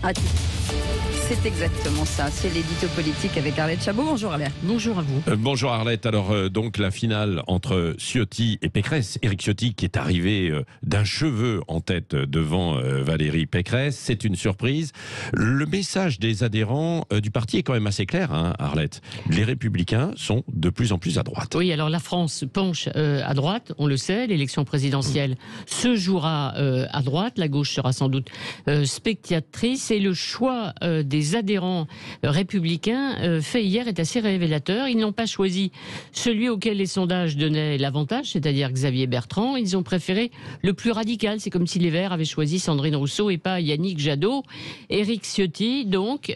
Ah, c'est exactement ça. C'est l'édito politique avec Arlette Chabot. Bonjour Arlette. Bonjour à vous. Bonjour Arlette. Alors donc la finale entre Ciotti et Pécresse. Éric Ciotti qui est arrivé d'un cheveu en tête devant Valérie Pécresse. C'est une surprise. Le message des adhérents du parti est quand même assez clair, hein, Arlette. Les Républicains sont de plus en plus à droite. Oui, alors la France penche à droite, on le sait. L'élection présidentielle se jouera à droite. La gauche sera sans doute spectatrice. Et le choix des adhérents républicains fait hier est assez révélateur. Ils n'ont pas choisi celui auquel les sondages donnaient l'avantage, c'est-à-dire Xavier Bertrand. Ils ont préféré le plus radical. C'est comme si les Verts avaient choisi Sandrine Rousseau et pas Yannick Jadot. Éric Ciotti, donc,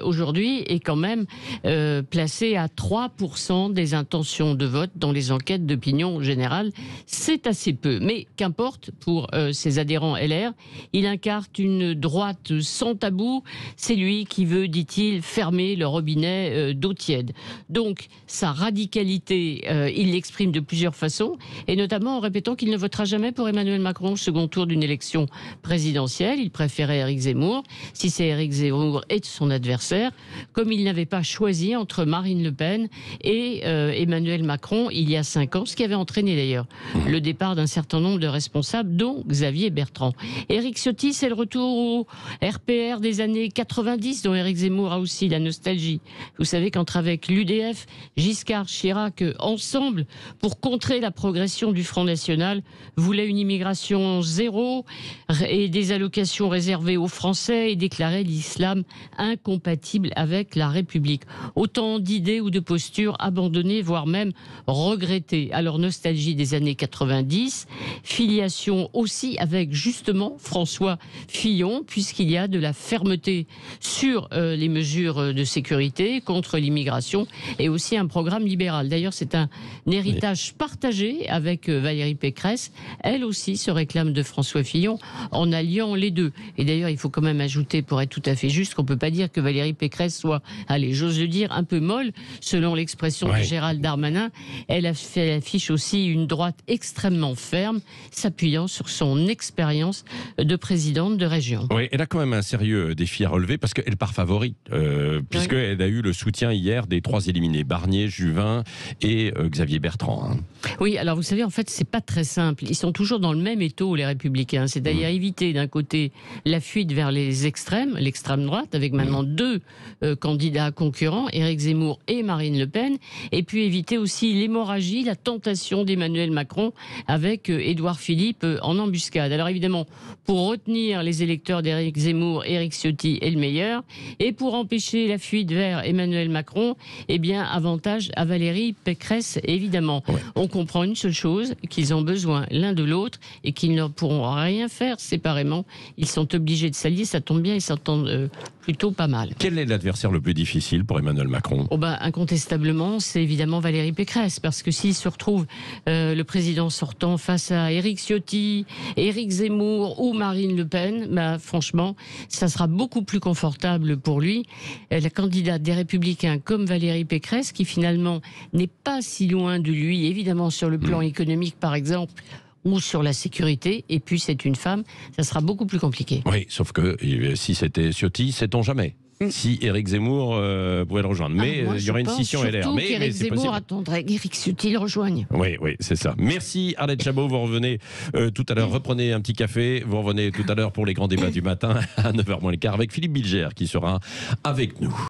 aujourd'hui, est quand même placé à 3% des intentions de vote dans les enquêtes d'opinion générale. C'est assez peu. Mais qu'importe pour ses adhérents LR, il incarne une droite sans tabou. C'est lui qui veut, dit-il, fermer le robinet d'eau tiède. Donc, sa radicalité, il l'exprime de plusieurs façons, et notamment en répétant qu'il ne votera jamais pour Emmanuel Macron au second tour d'une élection présidentielle. Il préférait Éric Zemmour, si c'est Éric Zemmour et son adversaire, comme il n'avait pas choisi entre Marine Le Pen et Emmanuel Macron il y a 5 ans, ce qui avait entraîné d'ailleurs le départ d'un certain nombre de responsables, dont Xavier Bertrand. Éric Ciotti, c'est le retour au RPR des années 90, dont Éric Zemmour a aussi la nostalgie. Vous savez qu'entre avec l'UDF, Giscard, Chirac, ensemble, pour contrer la progression du Front National, voulaient une immigration zéro et des allocations réservées aux Français et déclaraient l'islam incompatible avec la République. Autant d'idées ou de postures abandonnées, voire même regrettées. Alors nostalgie des années 90, filiation aussi avec justement François Fillon, puisqu'il y a de la fermeté sur les mesures de sécurité contre l'immigration et aussi un programme libéral. D'ailleurs, c'est un héritage partagé avec Valérie Pécresse. Elle aussi se réclame de François Fillon en alliant les deux. Et d'ailleurs, il faut quand même ajouter, pour être tout à fait juste, qu'on ne peut pas dire que Valérie Pécresse soit, allez, j'ose le dire, un peu molle, selon l'expression de Gérald Darmanin. Elle affiche aussi une droite extrêmement ferme, s'appuyant sur son expérience de présidente de région. Oui, elle a quand même un sérieux défi à relever parce qu'elle part favorite, puisqu'elle a eu le soutien hier des 3 éliminés, Barnier, Juvin et Xavier Bertrand. Hein. Oui, alors vous savez, en fait, c'est pas très simple. Ils sont toujours dans le même étau, les Républicains. C'est-à-dire éviter d'un côté la fuite vers les extrêmes, l'extrême droite, avec maintenant 2 candidats concurrents, Éric Zemmour et Marine Le Pen, et puis éviter aussi l'hémorragie, la tentation d'Emmanuel Macron avec Édouard Philippe en embuscade. Alors évidemment, pour retenir les électeurs d'Éric Zemmour, Éric Ciotti est le meilleur, et pour empêcher la fuite vers Emmanuel Macron, eh bien, avantage à Valérie Pécresse, évidemment. Ouais. On comprend une seule chose, qu'ils ont besoin l'un de l'autre et qu'ils ne pourront rien faire séparément. Ils sont obligés de s'allier, ça tombe bien, ils s'entendent plutôt pas mal. Quel est l'adversaire le plus difficile pour Emmanuel Macron ? Incontestablement, c'est évidemment Valérie Pécresse, parce que s'il se retrouve le président sortant face à Éric Ciotti, Éric Zemmour ou Marine Le Pen, franchement, ça sera beaucoup plus confortable pour lui. La candidate des Républicains comme Valérie Pécresse, qui finalement n'est pas si loin de lui, évidemment sur le plan économique par exemple, ou sur la sécurité, et puis c'est une femme, ça sera beaucoup plus compliqué. Oui, sauf que si c'était Ciotti, sait-on jamais si Éric Zemmour pouvait le rejoindre. Mais il y aurait une scission LR. Mais Éric Zemmour attendrait qu'Éric Ciotti le rejoigne. Oui, c'est ça. Merci Arlette Chabot. Vous revenez tout à l'heure. Reprenez un petit café. Vous revenez tout à l'heure pour les grands débats du matin à 9h moins le quart avec Philippe Bilger qui sera avec nous.